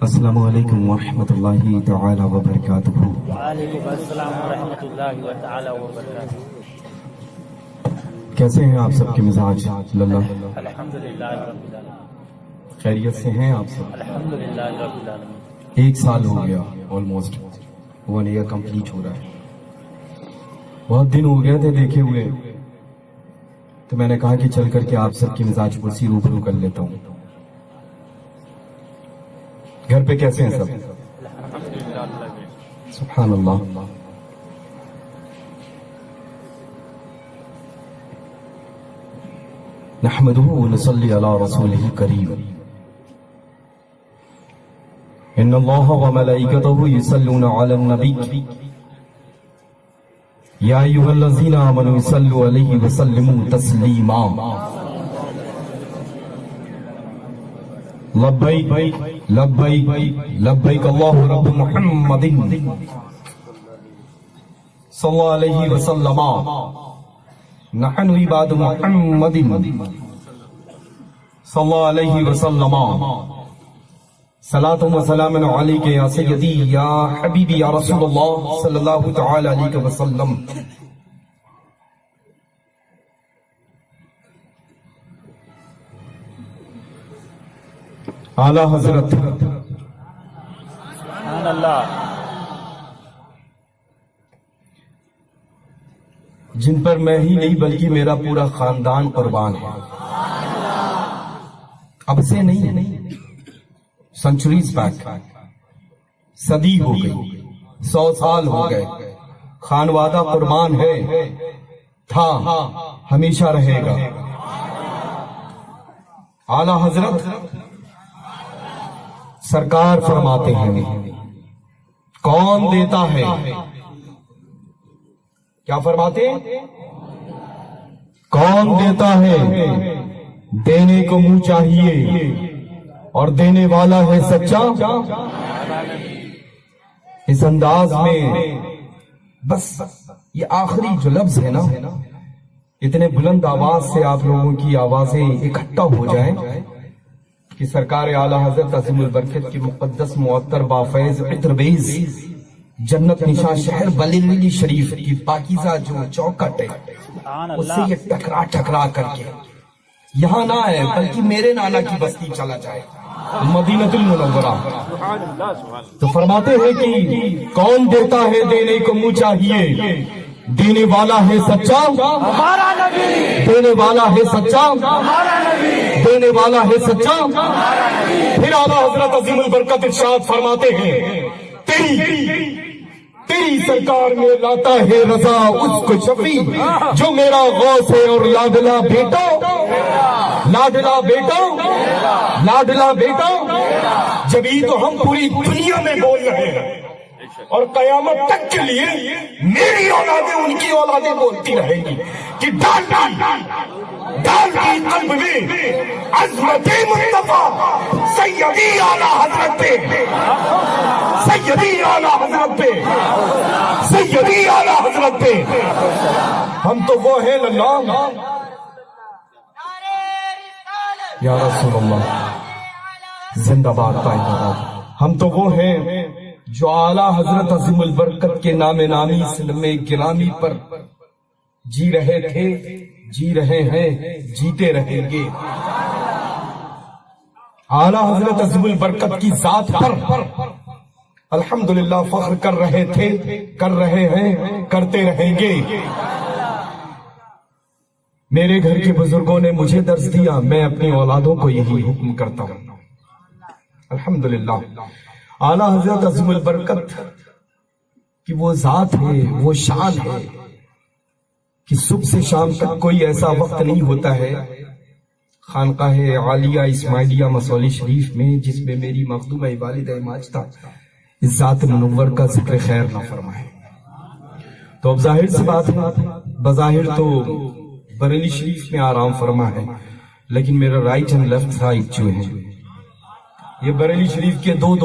السلام علیکم ورحمۃ اللہ تعالی وبرکاتہ۔ وعلیکم السلام ورحمۃ اللہ تعالی وبرکاتہ۔ کیسے ہیں آپ سب کے مزاج؟ اللہ الحمدللہ رب العالمین۔ خیریت سے ہیں آپ سب؟ الحمدللہ رب العالمین۔ 1 سال ہو گیا، آلموسٹ 1 ایئر کمپلیٹ ہو رہا ہے۔ بہت دن ہو گئے تھے دیکھے ہوئے، تو میں نے کہا کہ چل کر کے آپ سب کی مزاج پرسی روبرو کر لیتا ہوں۔ گھر پہ کیسے ہیں سب؟ سبحان اللہ۔ نحمدہ ونصلی علی رسولہ الکریم۔ ان اللہ وملائکتہ یصلون علی النبی یا ایھا الذین آمنوا صلوا علیہ وسلموا تسلیما۔ لبیک لبیک لبیک اللہ رب محمد صلی اللہ علیہ وسلم، نحن عباد محمد صلی اللہ علیہ وسلم، صلاۃ و سلام علیک یا سیدی یا حبیبی یا رسول اللہ صلی اللہ تعالی علیہ وسلم۔ اعلی حضرت سبحان اللہ، جن پر میں ہی نہیں بلکہ میرا پورا خاندان قربان ہے، اب سے نہیں، سنچریز بیک، صدی ہو گئی، 100 سال ہو گئے، خانوادہ قربان ہے، تھا، ہمیشہ رہے گا۔ اعلی حضرت سرکار فرماتے ہیں، کون دیتا ہے؟ کیا فرماتے ہیں؟ کون دیتا ہے؟ دینے کو منہ چاہیے اور دینے والا ہے سچا۔ اس انداز میں بس یہ آخری جو لفظ ہے نا، اتنے بلند آواز سے آپ لوگوں کی آوازیں اکٹھا ہو جائیں کہ سرکار اعلی حضرت عظیم البرکت کی مقدس معطر بافیض عطربیز جنت نشاں شہر بریلی شریف کی پاکیزہ جو چوکٹ ہے، اس سے یہ ٹکرا کر کے یہاں نہ آئے بلکہ میرے نانا کی بستی چلا جائے، مدینہ المنورہ۔ تو فرماتے ہیں کہ کون دیتا ہے؟ دینے کو منہ چاہیے، دینے والا ہے سچا ہمارا نبی، دینے والا ہے سچا ہمارا نبی، دینے والا ہے سچا۔ ہمارا نبی۔ پھر اعلیٰ حضرت عظیم البرکت ارشاد فرماتے ہیں، تیری سرکار میں لاتا ہے رضا اس کو شفیع جو میرا غوث ہے اور لاڈلا بیٹا، لاڈلا بیٹا، لاڈلا بیٹا۔ جبھی تو ہم پوری دنیا میں بول رہے ہیں اور قیامت تک کے لیے میری اولادیں ان کی اولادیں بولتی رہیں گی کہ ڈال کی قلب میں عظمت مصطفیٰ سیدی اعلیٰ حضرت پہ، سیدی اعلیٰ حضرت پہ، سیدی اعلیٰ حضرت پہ۔ ہم تو وہ ہیں اللہ، یا رسول اللہ زندہ باد قائم باد۔ ہم تو وہ ہیں جو اعلیٰ حضرت عظیم البرکت کے نام نامی سلم گرامی پر جی رہے تھے، جی رہے ہیں، جیتے رہیں گے۔ اعلیٰ حضرت عظیم البرکت کی ذات پر الحمدللہ فخر کر رہے تھے، کر رہے ہیں، کرتے رہیں گے۔ میرے گھر کے بزرگوں نے مجھے درس دیا، میں اپنی اولادوں کو یہی حکم کرتا ہوں۔ الحمدللہ اعلیٰ حضرت عظیم البرکت کی وہ ذات ہے، وہ شان ہے کہ صبح سے شام تک کوئی ایسا وقت نہیں ہوتا ہے خانقاہ عالیہ اسماعیلیہ مسولی شریف میں جس میں میری مخدومہ والدہ ماجدہ اس ذات منور کا ذکر خیر نہ فرمائے۔ تو اب ظاہر سی بات ہے، بظاہر تو بریلی شریف میں آرام فرما ہے، لیکن میرا رائٹ اینڈ لیفٹ سائڈ جو ہے یہ بریلی شریف کے دو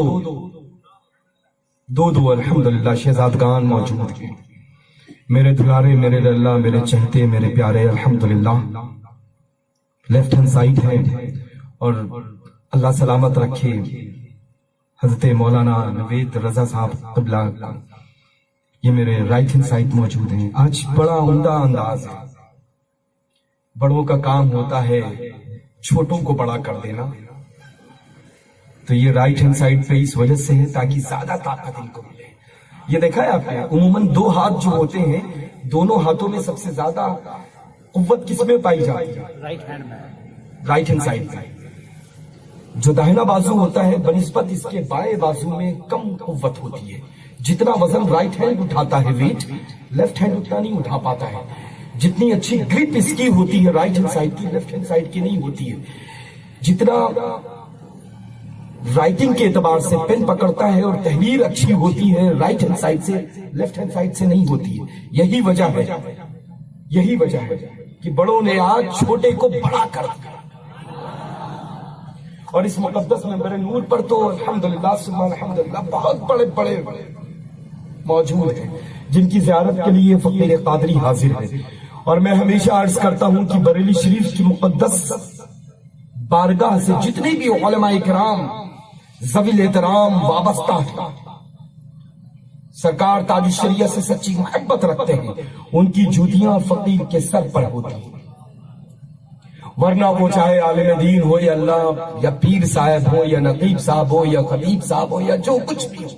الحمدللہ شہزادگان موجود ہیں، میرے دلارے، میرے اللہ، میرے چہتے، میرے پیارے، الحمدللہ لیفٹ ہینڈ سائڈ ہے، اور اللہ سلامت رکھے حضرت مولانا نوید رضا صاحب قبلہ یہ میرے رائٹ ہینڈ سائڈ موجود ہیں. آج بڑا عمدہ انداز ہے. بڑوں کا کام ہوتا ہے چھوٹوں کو بڑا کر دینا. تو یہ رائٹ ہینڈ سائڈ پہ اس وجہ سے ہے تاکہ زیادہ طاقت ان کو ملے. یہ دیکھا ہے آپ نے عموماً 2 ہاتھ جو ہوتے ہیں دونوں ہاتھوں میں سب سے زیادہ قوت کس میں پائی جاتی ہے؟ رائٹ ہینڈ میں. رائٹ ہینڈ سائڈ پہ. جو داہنا بازو ہوتا ہے بنسبت اس کے بائیں بازو میں کم قوت ہوتی ہے. جتنا وزن رائٹ ہینڈ اٹھاتا ہے ویٹ لیفٹ ہینڈ اتنا نہیں اٹھا پاتا ہے. جتنی اچھی گرپ اس کی ہوتی ہے رائٹ ہینڈ سائڈ کی لیفٹ ہینڈ سائڈ کی نہیں ہوتی ہے. جتنا رائٹنگ کے اعتبار سے پین پکڑتا ہے اور تحریر اچھی ہوتی ہے رائٹ ہینڈ سائڈ سے لیفٹ ہینڈ سائڈ سے نہیں ہوتی ہے. یہی وجہ ہے کہ بڑوں نے آج چھوٹے کو بڑا کر دیا. اور اس مقدس منبر نور پر تو الحمدللہ ثم الحمدللہ بہت بڑے موجود ہیں جن کی زیارت کے لیے فقیر قادری حاضر ہے. اور میں ہمیشہ عرض کرتا ہوں کہ بریلی شریف کی مقدس بارگاہ سے جتنے بھی علماء کرام ذوی الاحترام وابستہ ہیں سرکار تاج الشریعہ سے سچی محبت رکھتے ہیں ان کی جوتیاں فقیر کے سر پر ہوتی ہیں. ورنہ وہ چاہے عالم دین ہو یا اللہ یا پیر صاحب ہو یا نقیب صاحب ہو یا خطیب صاحب ہو یا جو کچھ بھی ہو,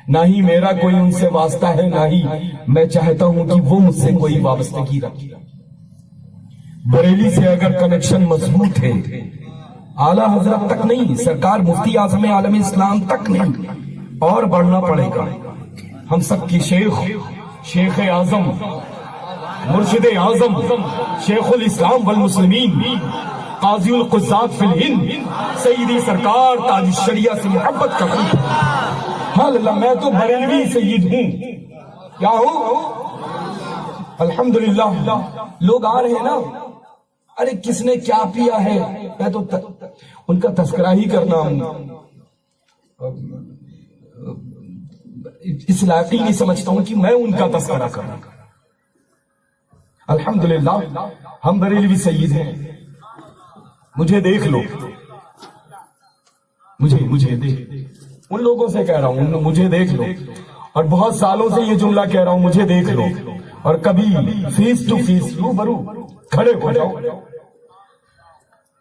نہ ہی میرا کوئی ان سے واسطہ ہے نہ ہی میں چاہتا ہوں کہ وہ مجھ سے کوئی وابستگی رکھے. بریلی سے اگر کنیکشن مضبوط ہے اعلیٰ حضرت تک نہیں, سرکار مفتی اعظم عالم اسلام تک نہیں, اور بڑھنا پڑے گا. ہم سب کی شیخ اعظم مرشد اعظم شیخ الاسلام والمسلمین قاضی القضات فی الہند سیدی سرکار تاج الشریعہ سے محبت کرتی ہوں. ہاں اللہ میں تو بریلوی سید ہوں. کیا ہوں؟ الحمدللہ. لوگ آ رہے ہیں نا, ارے کس نے کیا پیا ہے, میں تو ان کا تذکرہ ہی کرنا اس لائق ہی نہیں سمجھتا ہوں کہ میں ان کا تذکرہ کروں. الحمدللہ ہم بریلوی سید ہیں. مجھے دیکھ لو, مجھے دیکھ, ان لوگوں سے کہہ رہا ہوں مجھے دیکھ لو, اور بہت سالوں سے یہ جملہ کہہ رہا ہوں مجھے دیکھ لو, اور کبھی فیس ٹو فیس روبرو کھڑے ہو جاؤ.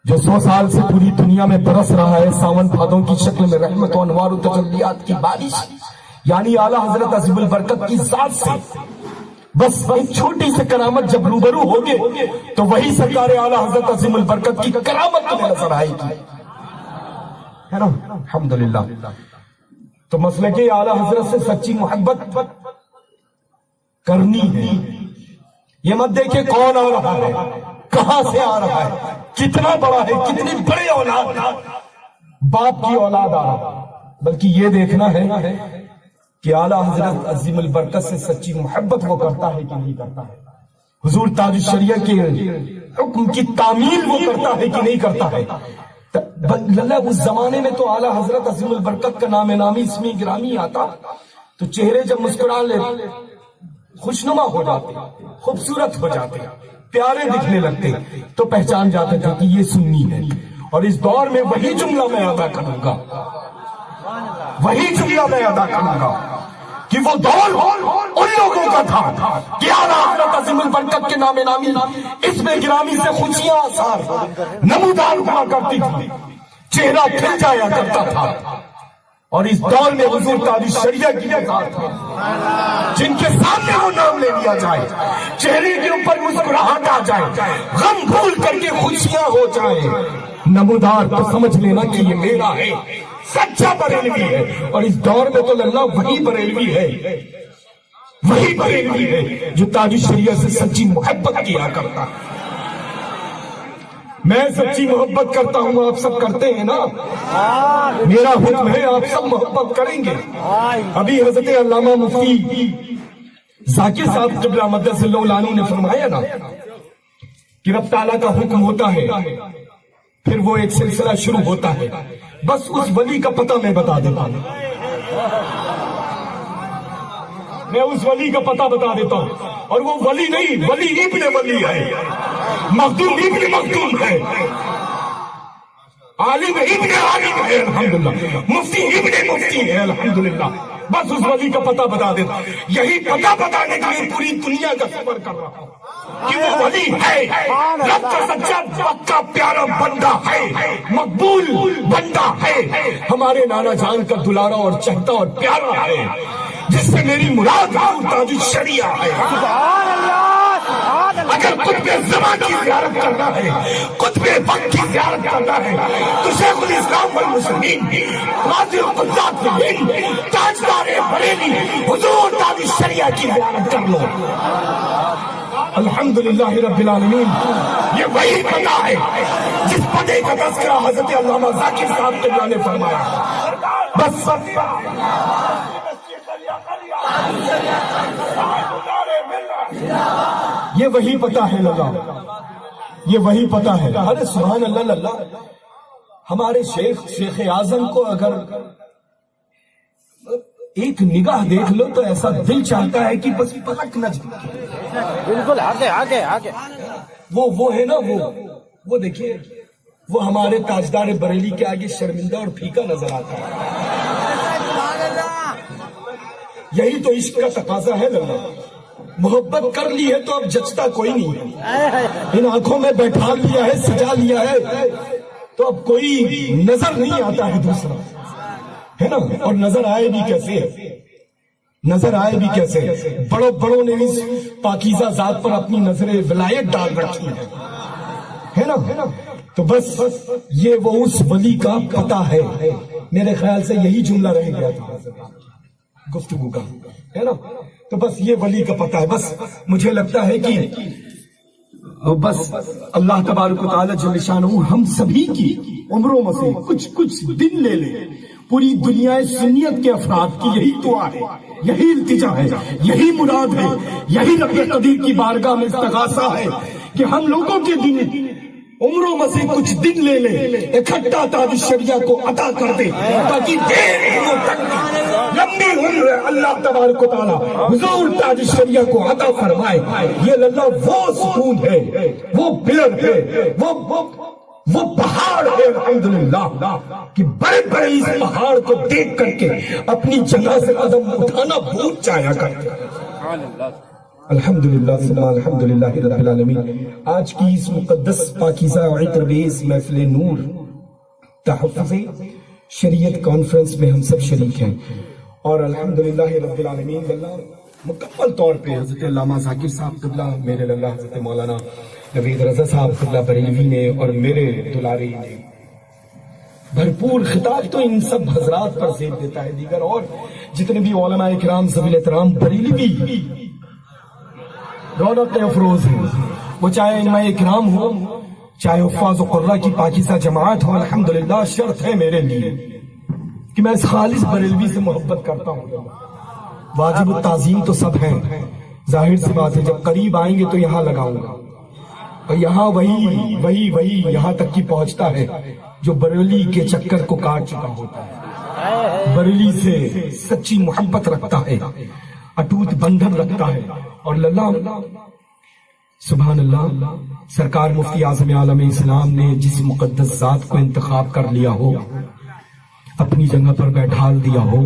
جو 100 سال سے پوری دنیا میں برس رہا ہے ساون بھادوں کی شکل میں رحمت و انوار و تجلیات کی بارش, یعنی اعلیٰ حضرت عظیم البرکت کی ذات سے بس ایک چھوٹی سے کرامت جب روبرو ہوگے تو وہی سرکار اعلیٰ حضرت عظیم البرکت کی کرامت تمہیں نظر آئے گی, ہے نا. الحمدللہ. تو مسئلہ کہ اعلیٰ حضرت سے سچی محبت کرنی ہے. یہ مت دیکھے کون آ رہا ہے, کہاں سے آ رہا ہے, کتنا بڑا ہے, کتنی بڑی اولاد, باپ کی اولاد آ رہا ہے, بلکہ یہ دیکھنا ہے کہ اعلیٰ حضرت عظیم البرکت سے سچی محبت وہ کرتا ہے کہ نہیں کرتا ہے. حضور تاج الشریعہ کے حکم کی تعمیل وہ کرتا ہے کہ نہیں کرتا ہے. اس زمانے میں تو اعلیٰ حضرت عظیم البرکت کا نام نامی اسمی گرامی آتا تو چہرے جب مسکرا لے خوشنما ہو جاتے, خوبصورت ہو جاتے, پیارے دکھنے لگتے, تو پہچان جاتے تھے کہ یہ سنی ہے. اور اس دور میں وہی جملہ میں ادا کروں گا کہ وہ دور ان لوگوں کا تھا کہ اعلیٰ حضرت عظیم البرکت کے نام نامی اس میں گرامی سے خوشیاں آثار نمودار ہوا کرتی تھی, چہرہ کھل جایا کرتا تھا. اور اس دور میں حضور تاج الشریعہ کی ذات ہے جن کے سامنے وہ نام لے لیا جائے, چہرے کے اوپر مسکراہٹ آ جائے, غم بھول کر کے خوشیاں ہو جائیں, نمودار تو سمجھ لینا کہ یہ میرا ہے, سچا بریلوی ہے. اور اس دور میں تو اللہ وہی بریلوی ہے جو تاج الشریعہ سے سچی محبت کیا کرتا ہے. میں سچی محبت کرتا ہوں, آپ سب کرتے ہیں نا, میرا حکم ہے آپ سب محبت کریں گے. ابھی حضرت علامہ مفتی ذاکر صاحب قبلہ مدث اللہ عنہ نے فرمایا نا کہ رب تعالیٰ کا حکم ہوتا ہے پھر وہ ایک سلسلہ شروع ہوتا ہے. بس اس ولی کا پتہ میں بتا دیتا ہوں, میں اس ولی کا پتہ بتا دیتا ہوں, اور وہ ولی نہیں, ولی ابن ولی ہے, مخدوم ابن مخدوم ہے. عالم ابن عالم ہے الحمدللہ، مفتی ابن مفتی ہے الحمدللہ. بس اس ولی کا پتہ بتا دیتا. یہی پتہ بتانے کے لیے پوری دنیا کا سفر کر رہا ہوں کہ وہ ولی ہے، رب کا سچا پکا پیارا بندہ ہے، مقبول بندہ ہے، ہمارے نانا جان کا دلارا اور چہتا اور پیارا ہے، جس سے میری مراد تاج الشریعہ ہے. اگر قطب زمان کی زیارت کرنا ہے، قطب وقت کی زیارت کرنا ہے، تو شیخ الاسلام والمسلمین قاضی القضات الہند تاجدار بریلی حضور تاج الشریعہ کی زیارت کر لو. الحمدللہ رب العالمین. یہ وہی پتہ ہے جس پتے کا تذکرہ حضرت علامہ ذاکر صاحب قبلہ نے فرمایا. بس یہ وہی پتہ ہے اللہ، یہ وہی پتہ ہے. ارے سبحان اللہ اللہ. ہمارے شیخ اعظم کو اگر ایک نگاہ دیکھ لو تو ایسا دل چاہتا ہے کہ بس پلک نہ جھپکے. بالکل آگے آگے آگے. وہ ہے نا وہ دیکھیے، وہ ہمارے تاجدار بریلی کے آگے شرمندہ اور پھیکا نظر آتا ہے. یہی تو عشق کا تقاضا ہے لگا. محبت کر لی ہے تو اب جچتا کوئی نہیں ہے. ان آنکھوں میں بیٹھا لیا ہے، سجا لیا ہے، تو اب کوئی نظر نہیں آتا ہے دوسرا، ہے نا. اور نظر آئے بھی کیسے، نظر آئے بھی کیسے. بڑوں نے اس پاکیزہ ذات پر اپنی نظر ولایت ڈال رکھی ہے نا. تو بس یہ وہ اس ولی کا پتہ ہے. میرے خیال سے یہی جملہ رہ گیا تھا گفتگو کا، ہے نا. تو بس یہ ولی کا پتہ ہے. بس مجھے لگتا ہے کہ بس اللہ تبارک و تعالی جل شانہ ہم سبھی کی عمروں میں سے کچھ دن لے لے. پوری دنیا سنیت کے افراد کی یہی دعا ہے، یہی التجا ہے، یہی مراد ہے، یہی رب قدیر کی بارگاہ میں استغاثہ ہے کہ ہم لوگوں کے دن عمروں میں سے کچھ دن لے لے، اکٹھا تاج الشریعہ کو عطا کر دے، تاکہ دیر عمر تک لمبی عمر اللہ تبارک و تعالیٰ حضور تاج الشریعہ کو عطا فرمائے. یہ اللہ وہ سکون ہے، وہ پلر ہے، وہ پہاڑ ہے الحمدللہ کہ بڑے بڑے اس پہاڑ کو دیکھ کر کے اپنی جگہ سے قدم اٹھانا بھول جایا کرتے. الحمدللہ ثم الحمدللہ رب العالمین. آج کی اس مقدس پاکیزہ عطر بیز محفل نور تحفظ شریعت کانفرنس میں ہم سب شریک ہیں، اور الحمدللہ رب العالمین اللہ مکمل طور پہ حضرت علامہ ذاکر صاحب قبلہ، میرے اللہ حضرت مولانا نوید رضا صاحب قبلہ بریلوی نے، اور میرے دلارے نے بھرپور خطاب تو ان سب حضرات پر زیر دیتا ہے. دیگر اور جتنے بھی علماء کرام ذوی احترام بریلوی رونق افروز ہیں، وہ چاہے علماء کرام ہو، چاہے حفاظ و قرہ کی پاکیزہ جماعت ہو، الحمدللہ شرط ہے میرے لیے کہ میں اس خالص بریلوی سے محبت کرتا ہوں. واجب التعظیم تو سب ہیں، ظاہر سی بات ہے، جب قریب آئیں گے تو یہاں لگاؤں گا، اور یہاں وہی یہاں تک کی پہنچتا ہے جو بریلی کے چکر کو کاٹ چکا ہوتا ہے، بریلی سے سچی محبت رکھتا ہے، اٹوٹ بندھن رکھتا ہے. اور اللہ سبحان اللہ، سرکار مفتی اعظم عالم اسلام نے جس مقدس ذات کو انتخاب کر لیا ہو، اپنی جگہ پر بیٹھال دیا ہو،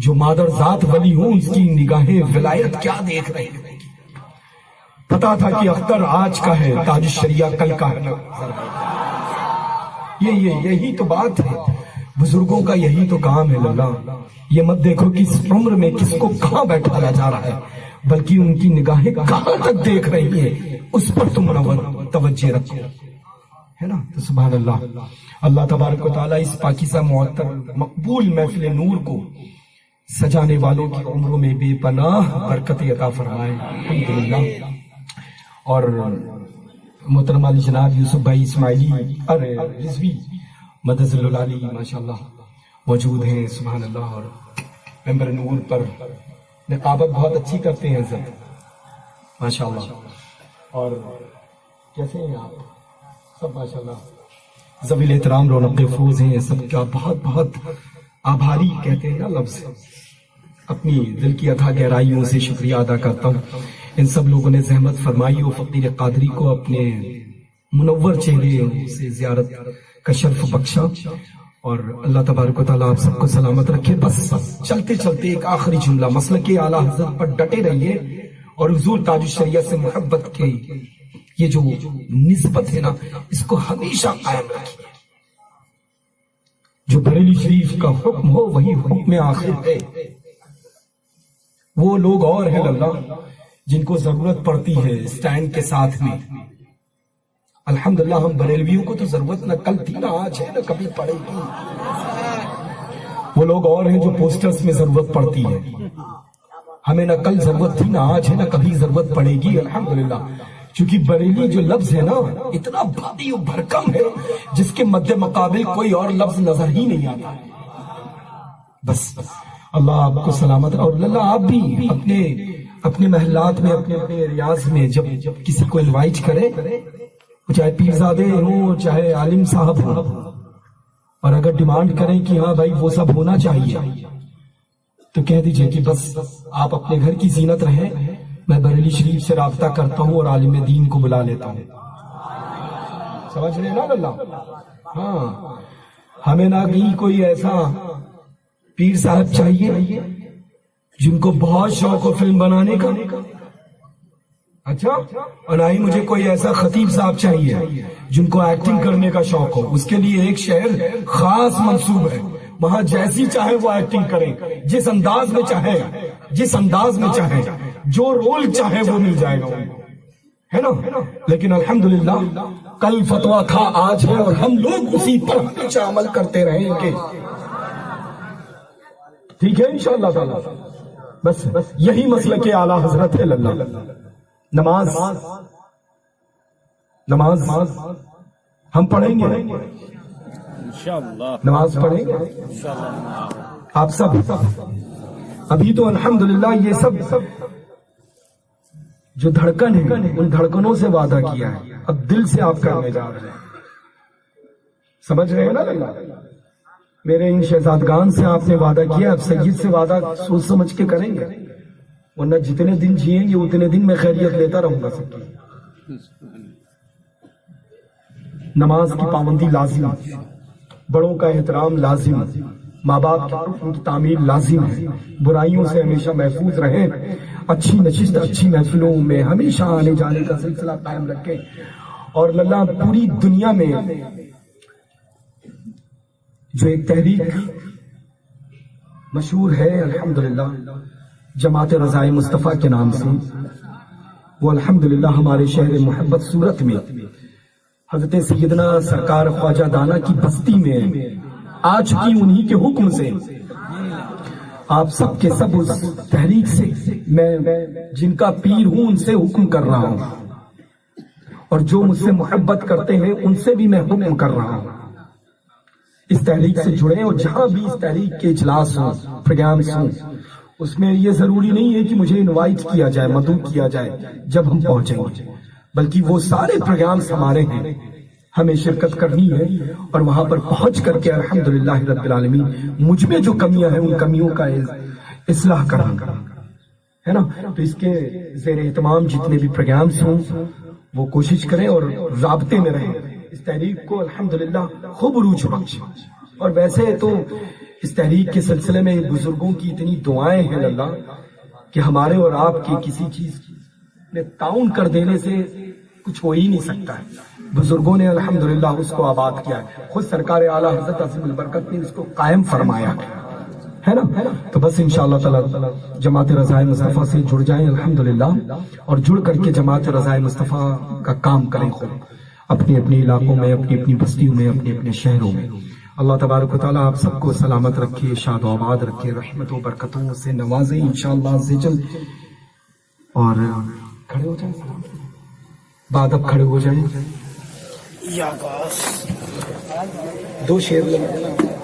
جو مادر ذات ولی ہوں اس کی نگاہیں ولایت کیا دیکھ رہی ہے. پتا تھا کہ اختر آج کا ہے، تاج الشریعہ کل کا ہے. یہی تو بات ہے، بزرگوں کا یہی تو کام ہے. اللہ یہ مت دیکھو کہ اس عمر میں کس کو کہاں بیٹھایا جا رہا ہے، بلکہ ان کی نگاہیں کہاں تک دیکھ رہی ہیں اس پر تم توجہ رکھو، ہے نا. تو سبحان اللہ، اللہ تبارک و تعالیٰ اس پاکیزہ معطر مقبول محفل نور کو سجانے والوں کی عمروں میں بے پناہ برکت عطا فرمائے الحمدللہ. اور محترم علی جناب یوسف بھائی اسماعیلی رضوی مدد العالی ماشاءاللہ موجود ہیں سبحان اللہ، اور ممبر نور پر نقابت بہت اچھی کرتے ہیں سب ماشاءاللہ. اور کیسے ہیں آپ سب ماشاءاللہ، ذوی احترام رونق افروز ہیں سب کا بہت بہت آبھاری کہتے ہیں نا لفظ، اپنی دل کی اتھا گہرائیوں سے شکریہ ادا کرتا ہوں. ان سب لوگوں نے زحمت فرمائی اور فقیر قادری کو اپنے منور چہرے سے زیارت کا شرف بخشا، اور اللہ تبارک و تعالیٰ آپ سب کو سلامت رکھے۔ بس چلتے چلتے ایک آخری جملہ، مسلک اعلیٰ حضرت پر ڈٹے رہیے، اور حضور تاج الشریعہ سے محبت کے یہ جو نسبت ہے نا، اس کو ہمیشہ قائم رکھیے۔ جو بریلی شریف کا حکم ہو وہی حکم آخر ہے۔ وہ لوگ اور ہیں اللہ جن کو ضرورت پڑتی ہے اسٹینڈ کے ساتھ میں، الحمدللہ ہم بریلویوں کو تو ضرورت نہ کل تھی نہ آج ہے نہ کبھی پڑے گی۔ وہ لوگ اور ہیں جو پوسٹرز میں ضرورت پڑتی ہے، ہمیں نہ کل ضرورت تھی نہ آج ہے نہ کبھی ضرورت پڑے گی الحمدللہ۔ چونکہ بریلی جو لفظ ہے نا اتنا بھاری و بھرکم ہے جس کے مد مقابل کوئی اور لفظ نظر ہی نہیں آتا۔ بس اللہ آپ کو سلامت، اور اللہ آپ بھی اپنے محلات میں اپنے ریاض میں جب کسی کو انوائٹ کرے، چاہے پیرزادے ہوں چاہے عالم صاحب ہوں، اور اگر ڈیمانڈ کریں کہ ہاں بھائی وہ سب ہونا چاہیے، تو کہہ دیجئے کہ بس آپ اپنے گھر کی زینت رہیں، میں بریلی شریف سے رابطہ کرتا ہوں اور عالم دین کو بلا لیتا ہوں۔ سمجھ رہے نا اللہ؟ ہاں، ہمیں نہ کہیں کوئی ایسا پیر صاحب چاہیے جن کو بہت شوق ہو فلم بنانے کا، اچھا، اور نہ ہی مجھے کوئی ایسا خطیب صاحب چاہیے جن کو ایکٹنگ کرنے کا شوق ہو۔ اس کے لیے ایک شہر خاص منصوب ہے، وہاں جیسی چاہے وہ ایکٹنگ کریں، جس انداز میں چاہے جو رول چاہے وہ مل جائے گا، ہے نا؟ لیکن الحمدللہ کل فتویٰ تھا آج ہے، اور ہم لوگ اسی پر ہمیشہ عمل کرتے رہیں گے، ٹھیک ہے انشاءاللہ تعالی۔ بس یہی مسلک کے اعلیٰ حضرت ہے اللہ۔ نماز ہم پڑھیں گے انشاءاللہ، نماز پڑھیں گے آپ سب۔ ابھی تو الحمدللہ یہ سب جو دھڑکن ہے ان دھڑکنوں سے وعدہ کیا ہے، اب دل سے آپ کرنے جا رہے ہیں، سمجھ رہے ہیں نا اللہ؟ میرے ان شہزادگان سے آپ نے وعدہ کیا، اب سید سے وعدہ سوچ سمجھ کے کریں گے، ورنہ جتنے دن جیئیں گے اتنے دن میں خیریت لیتا رہوں گا سب کی۔ نماز کی پابندی لازم ہے، بڑوں کا احترام لازم ہے، ماں باپ کے حکم کی تعمیل لازم ہے، برائیوں سے ہمیشہ محفوظ رہیں، اچھی نشست اچھی محفلوں میں ہمیشہ آنے جانے کا سلسلہ قائم رکھیں۔ اور اللہ پوری دنیا میں جو ایک تحریک مشہور ہے الحمدللہ جماعت رضائے مصطفیٰ کے نام سے، وہ الحمدللہ ہمارے شہر محبت صورت میں حضرت سیدنا سرکار خواجہ دانا کی بستی میں آ چکی، انہی کے حکم سے آپ سب کے سب اس تحریک سے میں جن کا پیر ہوں ان سے حکم کر رہا ہوں، اور جو مجھ سے محبت کرتے ہیں ان سے بھی میں حکم کر رہا ہوں، اس تحریک سے جڑیں، اور جہاں بھی اس تحریک کے اجلاس ہوں پروگرامز ہوں اس میں یہ ضروری نہیں ہے کہ مجھے انوائٹ کیا جائے مدعو کیا جائے جب ہم پہنچیں گے، بلکہ وہ سارے پروگرامز ہمارے ہیں، ہمیں شرکت کرنی ہے، اور وہاں پر پہنچ کر کے الحمدللہ رب العالمین مجھ میں جو کمیاں ہیں ان کمیوں کا اصلاح کرنا ہے نا۔ تو اس کے زیر اہتمام جتنے بھی پروگرامز ہوں وہ کوشش کریں اور رابطے میں رہیں، اس تحریک کو الحمدللہ خوب عروج بخشیں۔ اور ویسے تو اس تحریک کے سلسلے میں بزرگوں کی اتنی دعائیں ہیں اللہ کہ ہمارے اور آپ کی کسی چیز میں تعاون کر دینے سے کچھ ہو ہی نہیں سکتا ہے، بزرگوں نے الحمدللہ اس کو آباد کیا ہے، خود سرکار اعلیٰ حضرت عظیم البرکت نے اس کو قائم فرمایا ہے نا۔ تو بس انشاءاللہ تعالی جماعت رضائے مصطفیٰ سے جڑ جائیں الحمدللہ، اور جڑ کر کے جماعت رضائے مصطفیٰ کا کام کریں، خود اپنے اپنے علاقوں میں اپنی اپنی بستیوں میں اپنے اپنے شہروں میں۔ اللہ تبارک و تعالیٰ آپ سب کو سلامت رکھے، شاد و آباد رکھے، رحمت و برکتوں سے نوازے انشاءاللہ عز و جل۔ اور کھڑے ہو جائیں، بعد اب کھڑے ہو جائیں، یا باس 2 شعر لگا